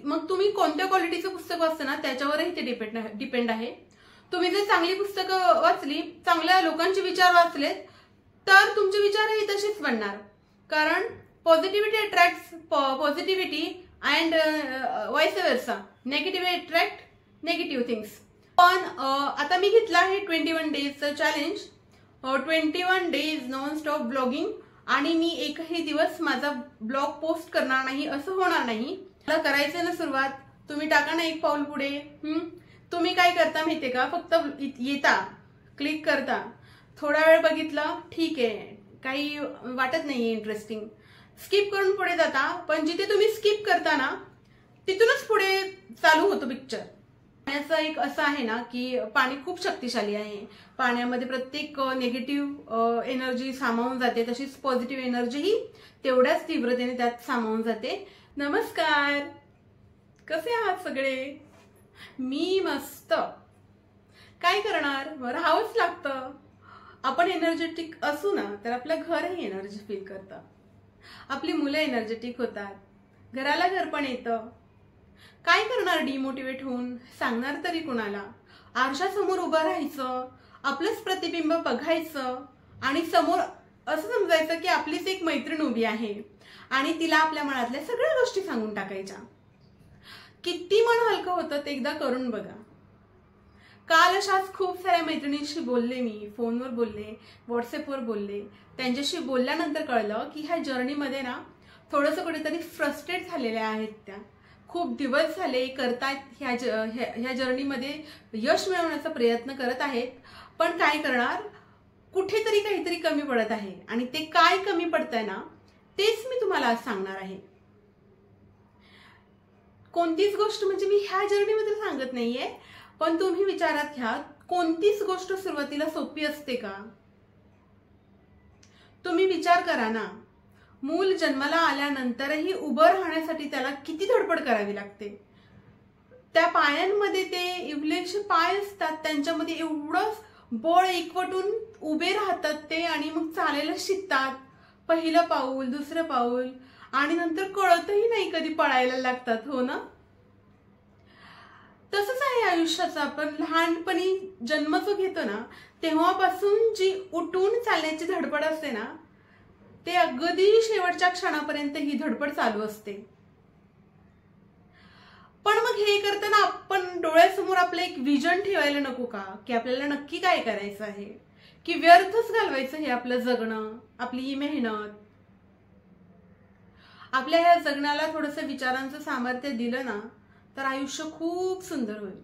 मग तुम्ही कोणत्या क्वालिटीचं पुस्तक वाचता ना त्याच्यावरही ते डिपेंड आहे। तुम्ही जर चांगली पुस्तकं वाचली, चांगल्या लोकांचे विचार वाचलेत, तर तुमचे विचारही तसेच बनणार। कारण positivity attracts positivity and vice versa, negativity attract negative things. पण आता मी घेतला आहे 21 डेजचं challenge, 21 days non stop blogging, आणि मी एकही दिवस माझा ब्लॉग पोस्ट करणार नाही असं होणार नाही। मला करायचं ना सुरुवात, तुम्ही टाका ना एक पाऊल पुढे। तुम्ही काय करता माहितीये का, फक्त येता, क्लिक करता, थोडा वेळ बघितलं, ठीक आहे, काही वाटत नाहीये इंटरेस्टिंग, स्किप करून पुढे जाता। पण जिथे तुम्ही स्किप करता ना तिथूनच पुढे चालू होतो पिक्चर। पाण्याचं एक असं आहे ना की पाणी खूप शक्तिशाली आहे। पाण्यामध्ये प्रत्येक निगेटिव्ह एनर्जी सामावून जाते, तशीच पॉझिटिव्ह एनर्जीही तेवढ्याच तीव्रतेने त्यात सामावून जाते। नमस्कार, कसे आहात सगळे? मी मस्त। काय करणार, राहावंच लागतं। आपण एनर्जेटिक असू ना तर आपलं घरही एनर्जी फील करतं, आपली मुलं एनर्जेटिक होतात, घराला घर पण येतं। काय करणार डिमोटिवेट होऊन, सांगणार तरी कुणाला? आरशासमोर उभं राहायचं, आपलंच प्रतिबिंब बघायचं आणि समोर असं समजायचं की आपलीच एक मैत्रीण उभी आहे आणि तिला आपल्या मनातल्या सगळ्या गोष्टी सांगून टाकायच्या। किती मन हलकं होतं ते एकदा करून बघा। काल अशाच खूप साऱ्या मैत्रिणींशी बोलले, मी फोनवर बोलले, व्हॉट्सअपवर बोलले। त्यांच्याशी बोलल्यानंतर कळलं की ह्या जर्नीमध्ये ना थोडंसं कुठेतरी फ्रस्ट्रेट झालेल्या आहेत त्या। खूप दिवस झाले करतायत ह्या जर्नीमध्ये, यश मिळवण्याचा प्रयत्न करत आहेत, पण काय करणार, कुठेतरी काहीतरी कमी पडत आहे। आणि ते काय कमी पडतंय ना तेच मी तुम्हाला आज सांगणार आहे। कोणतीच गोष्ट, म्हणजे मी ह्या जर्नीमध्ये सांगत नाहीये, पण तुम्ही विचारात घ्या, कोणतीच गोष्ट सुरुवातीला सोपी असते का? तुम्ही विचार करा ना, मूल जन्माला आल्यानंतरही उभं राहण्यासाठी त्याला किती धडपड करावी लागते। त्या पायांमध्ये ते इवलेसे पाय असतात, त्यांच्यामध्ये एवढं बळ एकवटून उभे राहतात ते, आणि मग चालायला शिकतात। पहिलं पाऊल, दुसरं पाऊल, आणि नंतर कळतही नाही कधी पळायला लागतात, हो ना? तसंच आहे आयुष्याचं। आपण लहानपणी जन्म जो घेतो ना तेव्हापासून जी उठून चालण्याची धडपड असते ना, ते अगदी शेवटच्या क्षणापर्यंत ही धडपड चालू असते। पण मग हे करताना आपण डोळ्यासमोर आपलं एक विजन ठेवायला नको का, की आपल्याला नक्की काय करायचं आहे, की व्यर्थच घालवायचं हे आपलं जगणं, आपली ही मेहनत? आपल्या ह्या जगण्याला थोडंसं विचारांचं सामर्थ्य दिलं ना तर आयुष्य खूप सुंदर होईल।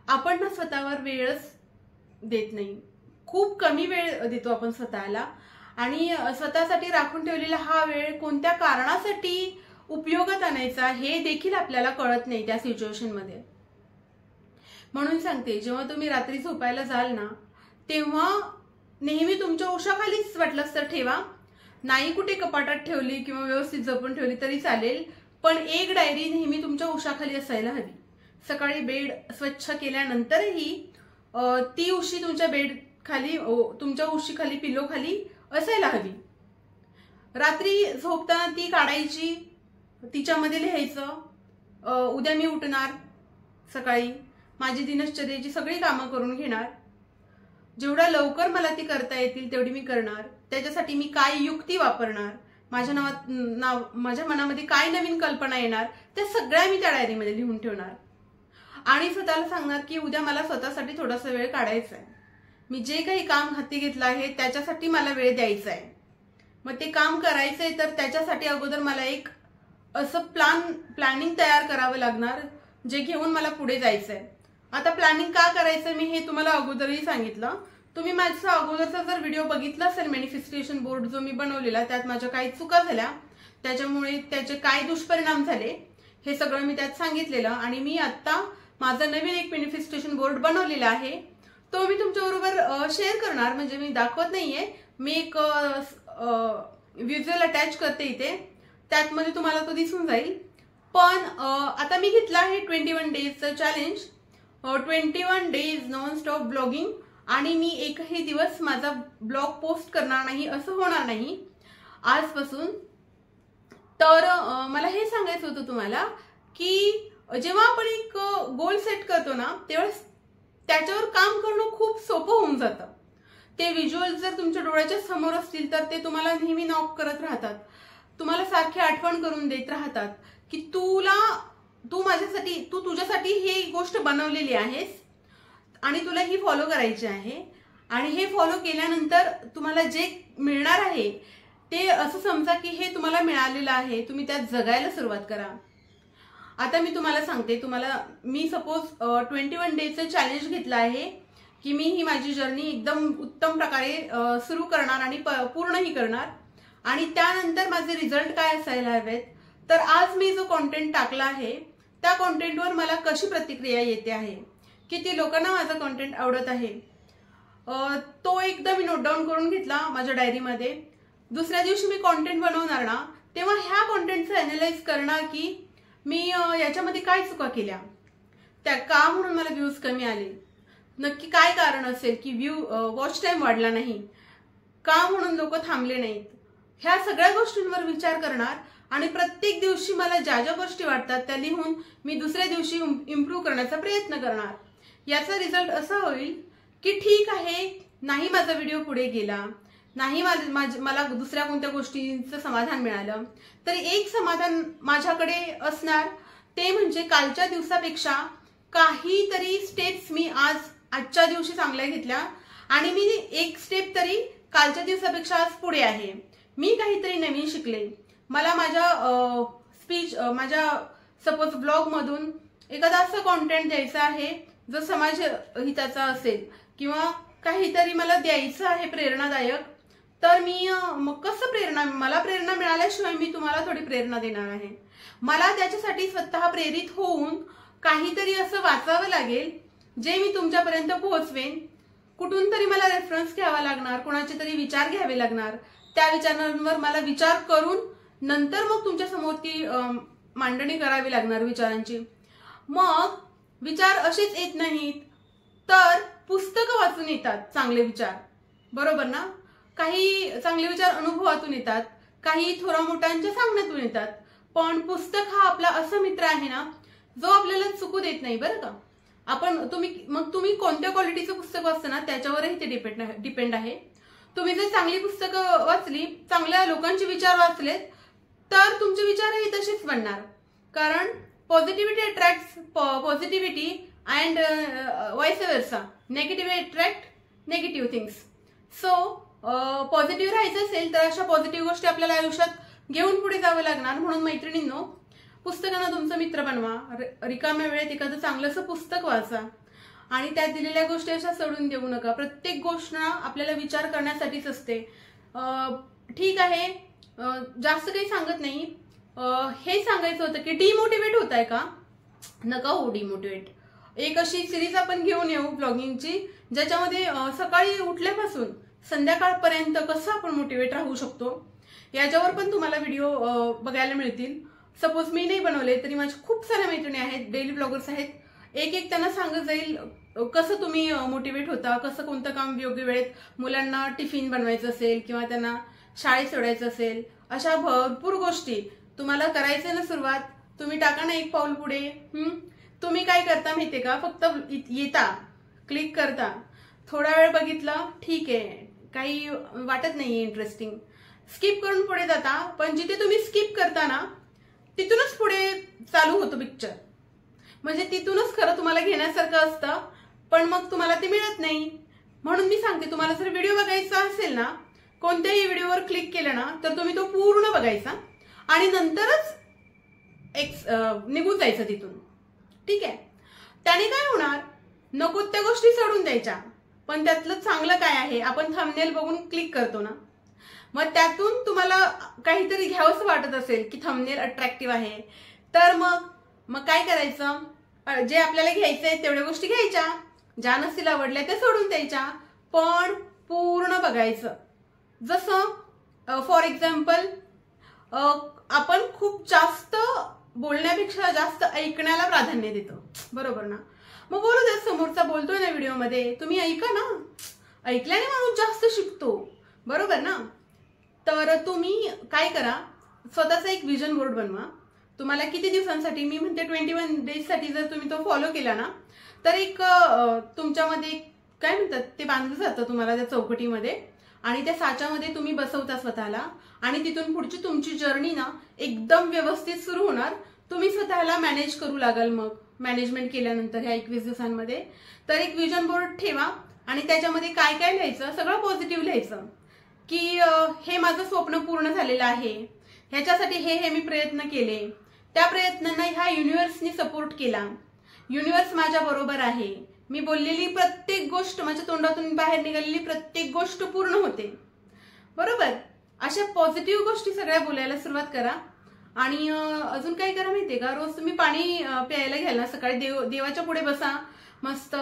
आपण ना स्वतःवर वेळच देत नाही, खूप कमी वेळ देतो आपण स्वतःला, आणि स्वतःसाठी राखून ठेवलेला हा वेळ कोणत्या कारणासाठी उपयोगात आणायचा हे देखील आपल्याला कळत नाही त्या सिच्युएशन मध्ये। म्हणून सांगते, जेव्हा तुम्ही रात्री झोपायला जाल ना तेव्हा नेहमी तुमच्या उशाखालीच वाटलंच तर ठेवा, नाही कुठे कपाटात ठेवली किंवा व्यवस्थित जपून ठेवली तरी चालेल, पण एक डायरी नेहमी तुमच्या उशाखाली असायला हवी। सकाळी बेड स्वच्छ केल्यानंतरही ती उशी तुमच्या बेड खाली, तुमच्या उशीखाली, पिलो खाली असायला हवी। रात्री झोपताना ती काढायची, तिच्यामध्ये लिहायचं, उद्या मी उठणार, सकाळी माझी दिनचर्येची सगळी कामं करून घेणार, जेवढ्या लवकर मला ती करता येतील तेवढी मी करणार, त्याच्यासाठी मी काय युक्ती वापरणार, माझ्या मनामध्ये काय नवीन कल्पना येणार, त्या सगळ्या मी त्या डायरीमध्ये लिहून ठेवणार। आणि स्वतःला सांगणार की उद्या मला स्वतःसाठी थोडासा वेळ काढायचा आहे, मी जे काही काम हाती घेतलं आहे त्याच्यासाठी मला वेळ द्यायचा आहे। मग ते काम करायचंय तर त्याच्यासाठी अगोदर मला एक असं प्लॅनिंग तयार करावं लागणार, जे घेऊन मला पुढे जायचंय। आता प्लॅनिंग का करायचं मी हे तुम्हाला अगोदरही सांगितलं। तुम्ही माझा अगोदरचा जर व्हिडिओ बघितला असेल, मॅनिफेस्टेशन बोर्ड जो मी बनवलेला, त्यात माझ्या काही चुका झाल्या, त्याच्यामुळे त्याचे काय दुष्परिणाम झाले हे सगळं मी त्यात सांगितलेलं। आणि मी आता माझा नवीन एक मॅनिफेस्टेशन बोर्ड बनवलेला आहे, तो मी तुमच्याबरोबर शेअर करणार, म्हणजे मी दाखवत नाहीये, मी एक व्हिज्युअल अटॅच करते इथे, त्यातमध्ये तुम्हाला तो दिसून जाईल। पण आता मी घेतला आहे 21 डेजचं challenge, 21 days non stop blogging, आणि मी एकही दिवस माझा ब्लॉग पोस्ट करणार नाही असं होणार नाही आजपासून। तर मला हे सांगायचं होतं तुम्हाला की जेव्हा आपण एक गोल सेट करतो ना तेव्हा त्याच्यावर काम करणं खूप सोपं होऊन जातं. ते व्हिज्युअल जर तुमच्या डोळ्याच्या समोर असतील तर ते तुम्हाला नेहमी नॉक करत राहतात, तुम्हाला सारखी आठवण करून देत राहतात की तू तुझ्यासाठी ही गोष्ट बनवलेली आहेस आणि तुला ही फॉलो करायची आहे. आणि हे फॉलो केल्यानंतर तुम्हाला जे मिळणार आहे ते असं समजा की हे तुम्हाला मिळालेलं आहे, तुम्ही त्यात जगायला सुरुवात करा. आता मी तुम्हाला सांगते, मी सपोज 21 डेजचं चॅलेंज घेतलं आहे की मी ही माझी जर्नी एकदम उत्तम प्रकारे सुरू करणार आणि पूर्णही करणार. आणि त्यानंतर माझे रिझल्ट काय असायला हवेत, तर आज मी जो कॉन्टेंट टाकला आहे त्या कॉन्टेंटवर मला कशी प्रतिक्रिया येते आहे, किती लोकांना माझं कॉन्टेंट आवडत आहे, तो एकदा मी नोट डाऊन करून घेतला माझ्या डायरीमध्ये. दुसऱ्या दिवशी मी कॉन्टेंट बनवणार ना तेव्हा ह्या कॉन्टेंटचं अॅनालाइज करणार की मी याच्यामध्ये काय चुका केल्या, त्या का म्हणून मला व्ह्यूज कमी आले, नक्की काय कारण असेल की वॉच टाइम वाढला नाही, का म्हणून लोक थांबले नाहीत. ह्या सगळ्या गोष्टींवर विचार करणार आणि प्रत्येक दिवशी मला ज्या ज्या गोष्टी वाटतात त्या लिहून मी दुसऱ्या दिवशी इम्प्रूव्ह करण्याचा प्रयत्न करणार. याचा रिझल्ट असा होईल की ठीक आहे, नाही माझा व्हिडिओ पुढे गेला, नाही मला दुसऱ्या कोणत्या गोष्टींचं समाधान मिळालं, तरी एक समाधान माझ्याकडे असणार, ते म्हणजे कालच्या दिवसापेक्षा काहीतरी स्टेप्स मी आजच्या दिवशी चांगल्या घेतल्या आणि मी एक स्टेप तरी कालच्या दिवसापेक्षा आज पुढे आहे. मी काहीतरी नवीन शिकले. मला माझ्या सपोज ब्लॉग मधून एखादा असं कॉन्टेंट द्यायचं आहे जो समाज हिताचा असेल किंवा काहीतरी मला द्यायचं आहे प्रेरणादायक, तर मी मग कसं मला प्रेरणा मिळाल्याशिवाय मी तुम्हाला थोडी प्रेरणा देणार आहे. मला त्याच्यासाठी स्वतः प्रेरित होऊन काहीतरी असं वाचावं लागेल जे मी तुमच्यापर्यंत पोहोचवेन. कुठून तरी मला रेफरन्स घ्यावा लागणार, कोणाचे तरी विचार घ्यावे लागणार, त्या विचारांवर मला विचार करून नंतर मग तुमच्या समोर ती मांडणी करावी लागणार विचारांची. मग विचार असेच येत नाहीत तर पुस्तकं वाचून येतात चांगले विचार, बरोबर ना. काही चांगले विचार अनुभवातून येतात, काही थोरा मोठ्यांच्या सांगण्यातून येतात, पण पुस्तक हा आपला असा मित्र आहे ना जो आपल्याला चुकू देत नाही, बरं का. तुम्ही कोणत्या क्वालिटीचं पुस्तक वाचता ना त्याच्यावरही ते डिपेंड आहे. तुम्ही जर चांगली पुस्तकं वाचली, चांगल्या लोकांचे विचार वाचलेत तर तुमचे विचारही तसेच बनणार. कारण positivity attracts positivity and vice versa, negative attract negative things. So positive राहायचं असेल तर अशा पॉझिटिव्ह गोष्टी आपल्याला आयुष्यात घेऊन पुढे जावं लागणार. म्हणून मैत्रिणींनो, पुस्तकांना तुमचं मित्र बनवा. रिकाम्या वेळेत एखादं चांगलंसं पुस्तक वाचा आणि त्यात दिलेल्या गोष्टी अशा सोडून देऊ नका. प्रत्येक गोष्ट आपल्याला विचार करण्यासाठीच असते. ठीक आहे, जास्त काही सांगत नाही. हे सांगायचं होतं की डिमोटिवेट होत आहे का, नका हो डिमोटिवेट. एक अशी सिरीज आपण घेऊन येऊ ब्लॉगिंगची, ज्याच्यामध्ये सकाळी उठल्यापासून संध्याकाळपर्यंत कसं आपण मोटिवेट राहू शकतो याच्यावर पण तुम्हाला व्हिडिओ बघायला मिळतील. सपोज मी नाही बनवले तरी माझ्या खूप साऱ्या मैत्रिणी आहेत, डेली ब्लॉगर्स आहेत. एक त्यांना सांगत जाईल कसं तुम्ही मोटिवेट होता, कसं कोणतं काम योग्य वेळेत, मुलांना टिफिन बनवायचं असेल किंवा त्यांना शाळेत सोडायचं असेल, अशा भरपूर गोष्टी तुम्हाला करायचं ना सुरुवात. तुम्ही टाका ना एक पाऊल पुढे. तुम्ही काय करता माहितीये का, फक्त येता, क्लिक करता, थोडा वेळ बघितलं, ठीक आहे, काही वाटत नाहीये इंटरेस्टिंग, स्किप करून पुढे जाता. पण जिथे तुम्ही स्किप करता ना तिथूनच पुढे चालू होतो पिक्चर. म्हणजे तिथूनच खरं तुम्हाला घेण्यासारखं असतं, पण मग तुम्हाला ते मिळत नाही. म्हणून मी सांगते, तुम्हाला जर व्हिडिओ बघायचा असेल ना, कोणत्याही व्हिडिओवर क्लिक केलं ना तर तुम्ही तो पूर्ण बघायचा आणि नंतरच निघून जायचं तिथून. ठीक आहे. त्याने काय होणार, नको त्या गोष्टी सोडून द्यायच्या, पण त्यातलं चांगलं काय आहे आपण थंबनेल बघून क्लिक करतो ना, मग त्यातून तुम्हाला काहीतरी घ्यावंसं वाटत असेल की थंबनेल अट्रॅक्टिव्ह आहे, तर मग काय करायचं, जे आपल्याला घ्यायचंय तेवढ्या गोष्टी घ्यायच्या, ज्या नसतील आवडल्या त्या सोडून द्यायच्या, पण पूर्ण बघायचं. जसं फॉर एक्झाम्पल, आपण खूप जास्त बोलण्यापेक्षा जास्त ऐकण्याला प्राधान्य देतो, बरोबर ना. मग बोलू द्या, समोरचा बोलतोय ना व्हिडिओमध्ये, तुम्ही ऐका ना. ऐकल्याने माणूस जास्त शिकतो, बरोबर ना. तर तुम्ही काय करा, स्वतःचा एक विजन बोर्ड बनवा. तुम्हाला किती दिवसांसाठी, मी म्हणते 21 डेजसाठी जर तुम्ही तो फॉलो केला ना, तर एक तुमच्यामध्ये काय म्हणतात ते बांधलं जातं तुम्हाला त्या चौकटीमध्ये, आणि त्या साच्यामध्ये तुम्ही बसवता स्वतःला, आणि तिथून पुढची तुमची जर्नी ना एकदम व्यवस्थित सुरू होणार. तुम्ही स्वतःला मॅनेज करू लागाल. मग मॅनेजमेंट केल्यानंतर ह्या 21 दिवसांमध्ये तर एक विजन बोर्ड ठेवा, आणि त्याच्यामध्ये काय काय लिहायचं, सगळं पॉझिटिव्ह लिहायचं की हे माझं स्वप्न पूर्ण झालेलं आहे, ह्याच्यासाठी हे मी प्रयत्न केले, त्या प्रयत्नांना ह्या युनिव्हर्सनी सपोर्ट केला, युनिव्हर्स माझ्या बरोबर आहे, मी बोललेली प्रत्येक गोष्ट, माझ्या तोंडातून बाहेर निघालेली प्रत्येक गोष्ट पूर्ण होते. बरोबर, अशा पॉझिटिव्ह गोष्टी सगळ्या बोलायला सुरुवात करा. आणि अजून काय करा माहितीये का, रोज तुम्ही पाणी प्यायला घ्याल ना, सकाळी देवाच्या पुढे बसा, मस्त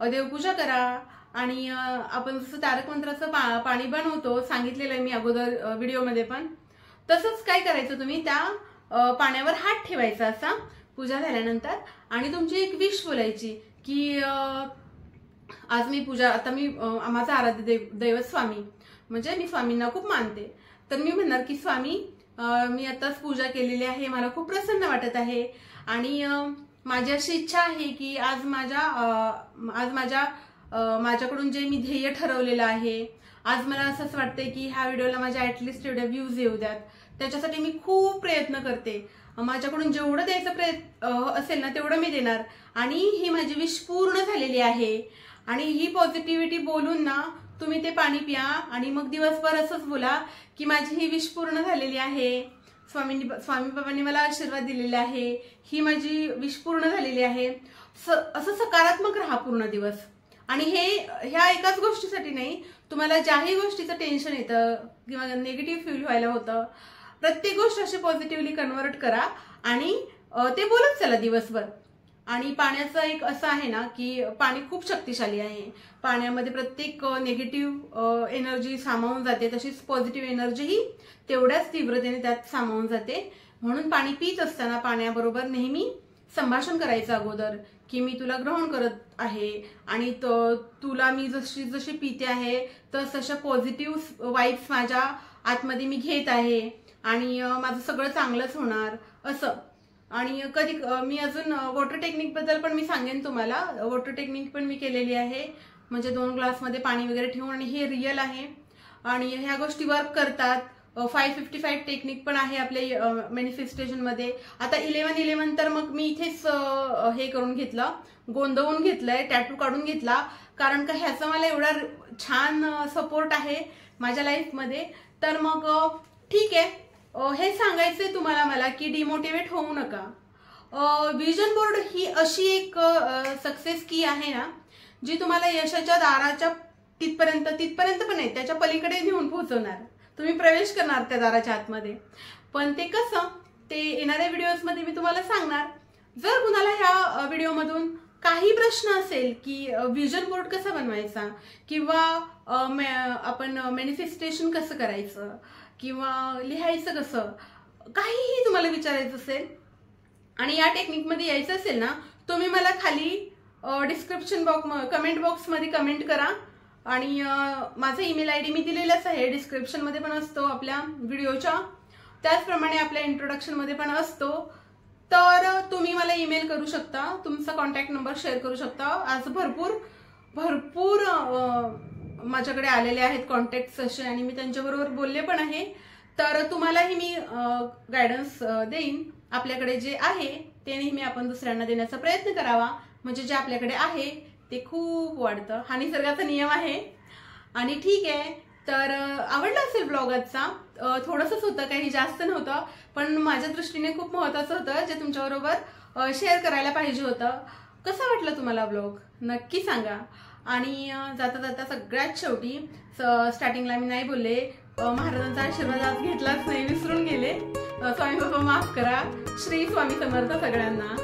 देवपूजा करा, आणि आपण जसं तारक मंत्राचं पाणी बनवतो, सांगितलेलं आहे मी अगोदर व्हिडिओमध्ये पण, तसंच काय करायचं, तुम्ही त्या पाण्यावर हात ठेवायचा असा पूजा झाल्यानंतर, आणि तुमची एक विश बोलायची की आज मी पूजा, आता मी माझा आराध्य दैवत स्वामी, म्हणजे मी स्वामींना खूप मानते, तर मी म्हणणार की स्वामी मी आताच पूजा केलेली आहे, मला खूप प्रसन्न वाटत आहे, आणि माझी अशी इच्छा आहे की आज माझ्याकडून जे मी ध्येय ठरवलेलं आहे, आज मला असंच वाटतंय की ह्या व्हिडिओला माझ्या ऍटलिस्ट एवढ्या व्ह्यूज येऊ द्यात, त्याच्यासाठी मी खूप प्रयत्न करते, माझ्याकडून जेवढं द्यायचं असेल ना तेवढं मी देणार, आणि ही माझी विश पूर्ण झालेली आहे. आणि ही पॉझिटिव्हिटी बोलून ना तुम्ही ते पाणी प्या, आणि मग दिवसभर असंच बोला की माझी ही विश पूर्ण झालेली आहे, स्वामी बाबांनी मला आशीर्वाद दिलेला आहे, ही माझी विश पूर्ण झालेली आहे. असं सकारात्मक राहा पूर्ण दिवस. आणि ह्या एकाच गोष्टीसाठी नाही, तुम्हाला ज्याही गोष्टीचं टेन्शन येतं किंवा निगेटिव्ह फील व्हायला होतं, प्रत्येक गोष्ट अशी पॉझिटिव्हली कन्व्हर्ट करा, आणि ते बोलत चला दिवसभर. आणि पाण्याचं एक असं आहे ना की पाणी खूप शक्तिशाली आहे, पाण्यामध्ये प्रत्येक निगेटिव्ह एनर्जी सामावून जाते, तशीच पॉझिटिव्ह एनर्जीही तेवढ्याच तीव्रतेने त्यात सामावून जाते. म्हणून पाणी पित असताना पाण्याबरोबर नेहमी संभाषण करायचं अगोदर की मी तुला ग्रहण करत आहे, आणि तुला मी जशी जशी पिते आहे तशा पॉझिटिव्ह वाईब्स माझ्या आतमध्ये मी घेत आहे, आणि माझं सगळं चांगलंच होणार असं. आणि कधी मी अजून वॉटर टेक्निक बद्दल पण मी सांगेन तुम्हाला, वॉटर टेक्निक पण मी केलेली आहे, म्हणजे 2 ग्लासमध्ये पाणी वगैरे ठेवून, आणि हे रिअल आहे, आणि ह्या गोष्टी वर्क करतात. 555 टेक्निक पण आहे आपल्या मॅनिफेस्टेशन मध्ये. आता 11/11 तर मग मी इथेच हे करून घेतलं, गोंदवून घेतलंय, टॅटू काढून घेतला, कारण का ह्याचा मला एवढा छान सपोर्ट आहे माझ्या लाईफमध्ये. तर मग ठीक आहे, हे सांगायचंय तुम्हाला मला की डिमोटिवेट होऊ नका. विजन बोर्ड ही अशी एक सक्सेस की आहे ना, जी तुम्हाला यशाच्या दाराच्या तिथपर्यंत पण नाही, त्याच्या पलीकडे नेऊन पोहोचवणार. तुम्ही प्रवेश करणार त्या दाराच्या आतमध्ये. पण ते कसं, ते येणाऱ्या व्हिडिओजमध्ये मी तुम्हाला सांगणार. जर कुणाला ह्या व्हिडिओमधून काही प्रश्न असेल की विजन बोर्ड कसा बनवायचा, किंवा आपण मॅनिफेस्टेशन कसं करायचं, किंवा लिहायचं कसं, काहीही तुम्हाला विचारायचं असेल आणि या टेक्निकमध्ये यायचं असेल ना, तुम्ही मला खाली डिस्क्रिप्शन कमेंट बॉक्समध्ये कमेंट करा. आणि माझा ईमेल आयडी मी दिलेलाच आहे, डिस्क्रिप्शनमध्ये पण असतो आपल्या व्हिडिओच्या, त्याचप्रमाणे आपल्या इंट्रोडक्शनमध्ये पण असतो. तर तुम्ही मला ईमेल करू शकता, तुमचा कॉन्टॅक्ट नंबर शेअर करू शकता. आज भरपूर माझ्याकडे आलेले आहेत कॉन्टॅक्ट्स असे, आणि मी त्यांच्याबरोबर बोलले पण आहे. तर तुम्हालाही मी गायडन्स देईन. आपल्याकडे जे आहे ते नेहमी आपण दुसऱ्यांना देण्याचा प्रयत्न करावा, म्हणजे जे आपल्याकडे आहे ते खूप वाढतं. हा निसर्गाचा नियम आहे. आणि ठीक आहे, तर आवडला असेल ब्लॉग आजचा. थोडंसंच होतं, काही जास्त नव्हतं, पण माझ्या दृष्टीने खूप महत्त्वाचं होतं, जे तुमच्याबरोबर शेअर करायला पाहिजे होतं. कसा वाटला तुम्हाला ब्लॉग नक्की सांगा. आणि जाता जाता सगळ्यात शेवटी स्टार्टिंगला मी नाही बोलले, महाराजांचा आशीर्वाद आज घेतलाच नाही, विसरून गेले. स्वामी बाबा माफ करा. श्री स्वामी समर्थ सगळ्यांना.